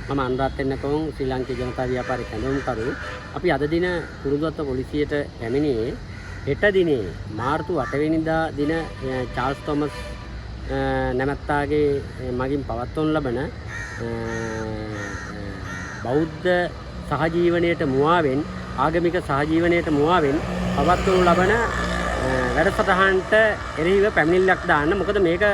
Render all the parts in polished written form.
මම අනුරාධ තෙන්නකෝන් ශ්‍රී ලාංකේය ජනතා ව්‍යාපාර කැඳවුම්කරු. අපි අද දින කුරුඳුවත්ත පොලිසියට පැමිණියේ හෙට දිනේ මාර්තු 8 වෙනිදා දින චාල්ස් තෝමස් නැමැත්තාගේ මගින් පවත්වනු ලබන බෞද්ධ සහජීවනයේට මුවාවෙන් ආගමික සහජීවනයේට මුවාවෙන් පවත්වනු ලබන වැඩසටහනට එරෙහිව පැමිණිල්ලක් දාන්න. මොකද මේක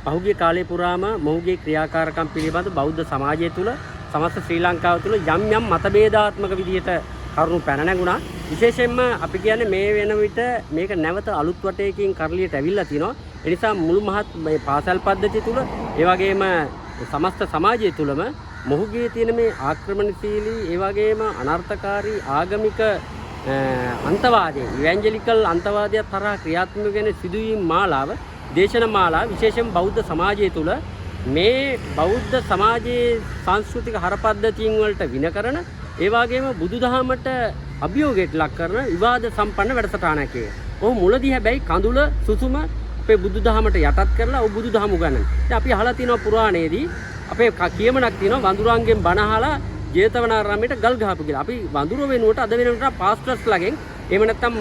පහුගිය කාලය පුරාම මොහුගේ ක්‍රියාකාරකම් පිළිබඳ බෞද්ධ සමාජය තුළ සමස්ත ශ්‍රී ලංකාව තුළ යම් යම් මතභේදාත්මක විදිහට කරුණු පැන නැගුණා. විශේෂයෙන්ම අපි කියන්නේ මේ වෙන විට මේක නැවත අලුත් වටයකින් කරලියට ඇවිල්ලා තිනවා. ඒ නිසා මුළු මහත් මේ පාසල් පද්ධතිය තුළ ඒ වගේම සමස්ත සමාජය තුළම මොහුගේ තියෙන මේ ආක්‍රමණශීලී ඒ වගේම අනර්ථකාරී ආගමික අන්තවාදයේ ඉවැන්ජලිකල් අන්තවාදයක් තරහා ක්‍රියාත්මක වෙන සිදුවීම් මාලාව දේශන මාලාව විශේෂයෙන් බෞද්ධ සමාජය තුළ මේ බෞද්ධ සමාජයේ සංස්කෘතික හරපද්ධතීන් වලට වින කරන ඒ වගේම බුදුදහමට අභියෝගයට ලක් කරන විවාද සම්පන්න වැඩසටහනක් එක. ඔහු මුලදී හැබැයි කඳුල සුසුම අපේ බුදුදහමට යටත් කරලා ඔහු බුදුදහම උගන්වනවා. ඉතින් අපි අහලා තියෙනවා පුරාණයේදී අපේ කියමනක් තියෙනවා වඳුරන්ගෙන් බණ අහලා ජේතවනාරාමයට ගල් ගහපු කියලා. අපි වඳුර වෙනුවට අද වෙනකොට පාස්ටර්ස් ළගෙන් එහෙම නැත්නම්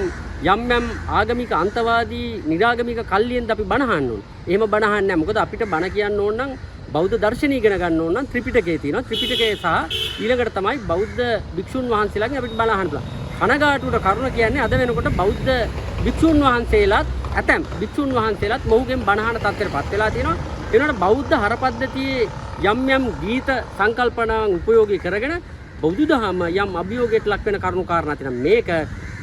යම් යම් ආගමික අන්තවාදී නිරාගමික කල්ලියෙන්ද අපි බණ අහන්න ඕනේ. එහෙම බණ අහන්නේ නැහැ. මොකද අපිට බණ කියන්න ඕන නම් බෞද්ධ දර්ශනය ඉගෙන ගන්න ඕන නම් ත්‍රිපිටකයේ තියෙනවා. ත්‍රිපිටකයේ සහ ඊළඟට තමයි බෞද්ධ භික්ෂුන් වහන්සේලාගෙන් අපිට බණ අහන්න පුළුවන්. කනගාටුවට කරුණ කියන්නේ අද වෙනකොට බෞද්ධ භික්ෂුන් වහන්සේලාත් ඇතැම් භික්ෂුන් වහන්සේලාත් මොහුගෙන් බණ අහන තත්ත්වයටපත් වෙලා තියෙනවා. ඒ වෙනකොට බෞද්ධ හරපද්ධතියේ යම් යම් ගීත සංකල්පනාවන් උපයෝගී කරගෙන බෞද්ධදහම යම් අභියෝගයට ලක් වෙන කරුණු කාරණා තියෙනවා. මේක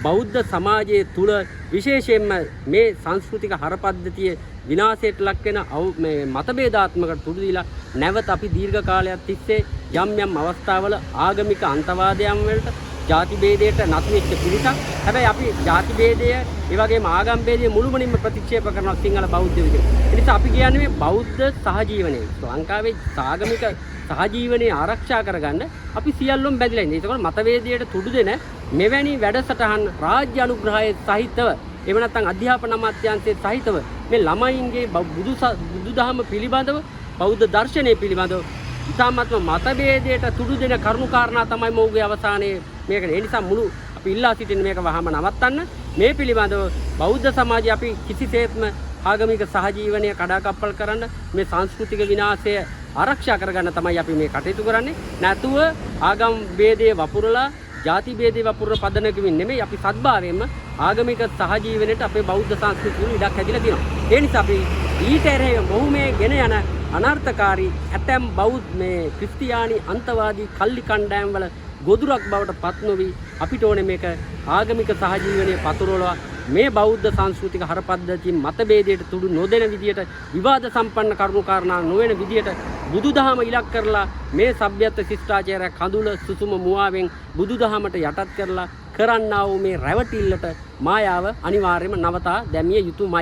බෞද්ධ සමාජයේ තුල විශේෂයෙන්ම මේ සංස්කෘතික හරපද්ධතිය විනාශයට ලක් වෙන මේ මතභේදාත්මකට තුඩු දීලා නැවත අපි දීර්ඝ කාලයක් තිස්සේ යම් යම් අවස්ථාවල ආගමික අන්තවාදයන් වලට ಜಾති ભેදයට නතු වෙච්ච පිරිසක්. හැබැයි අපි ಜಾති ભેදය ඒ වගේම ආගම් ભેදය මුළුමනින්ම ප්‍රතික්ෂේප කරනවා සිංහල බෞද්ධ විදිහට. ඒ නිසා අපි කියන්නේ මේ බෞද්ධ සහජීවනයේ ලංකාවේ සාගමික සහජීවනයේ ආරක්ෂා කරගන්න අපි සියල්ලම බැඳලා ඉන්නේ. ඒකවල මතවේදයට තුඩු දෙන මෙවැනි වැඩසටහන් රාජ්‍ය අනුග්‍රහයේ සහිතව එහෙම නැත්නම් අධ්‍යාපන අමාත්‍යාංශයේ සහිතව මේ ළමයින්ගේ බුදුදහම පිළිබඳව බෞද්ධ දර්ශනය පිළිබඳව ඉතාමත්ම මතභේදයට තුඩු දෙන කරුණු කාරණා තමයි මොහුගේ අවසානයේ මේක. ඒ නිසා මුළු අපි ඉල්ලා සිටින මේක වහම නවත්තන්න. මේ පිළිබඳව බෞද්ධ සමාජය අපි කිසිසේත්ම ආගමික සහජීවනය කඩාකප්පල් කරන්න මේ සංස්කෘතික විනාශය ආරක්ෂා කරගන්න තමයි අපි මේ කටයුතු කරන්නේ. නැතුව ආගම් ભેදයේ වපුරලා ಜಾති ભેදයේ වපුරන පදනකමින් නෙමෙයි අපි සත්භාවයෙන්ම ආගමික සහජීවනයේට අපේ බෞද්ධ සංස්කෘතිය ඉඩක් හැදිලා තියෙනවා. ඒ නිසා අපි ඊට එරෙහිව මොහු මේ ගෙන යන අනර්ථකාරී ඇතැම් බෞද්ධ මේ ක්‍රිස්තියානි අන්තවාදී කල්ලි කණ්ඩායම් වල ගොදුරක් බවට පත් නොවි අපිට ඕනේ මේක ආගමික සහජීවනයේ පතුරවලා මේ බෞද්ධ සංස්කෘතික හරපද්ධතිය මතභේදයට තුඩු නොදෙන විදියට විවාද සම්පන්න කරුණු කාරණා නොවන විදියට බුදුදහම ඉලක්ක කරලා මේ සભ્યත්ව ශිෂ්ටාචාරය කඳුල සුසුම මුවාවෙන් බුදුදහමට යටත් කරලා කරන්නා වූ මේ රැවටිල්ලට මායාව අනිවාර්යයෙන්ම නවතා දැමිය යුතුමයි.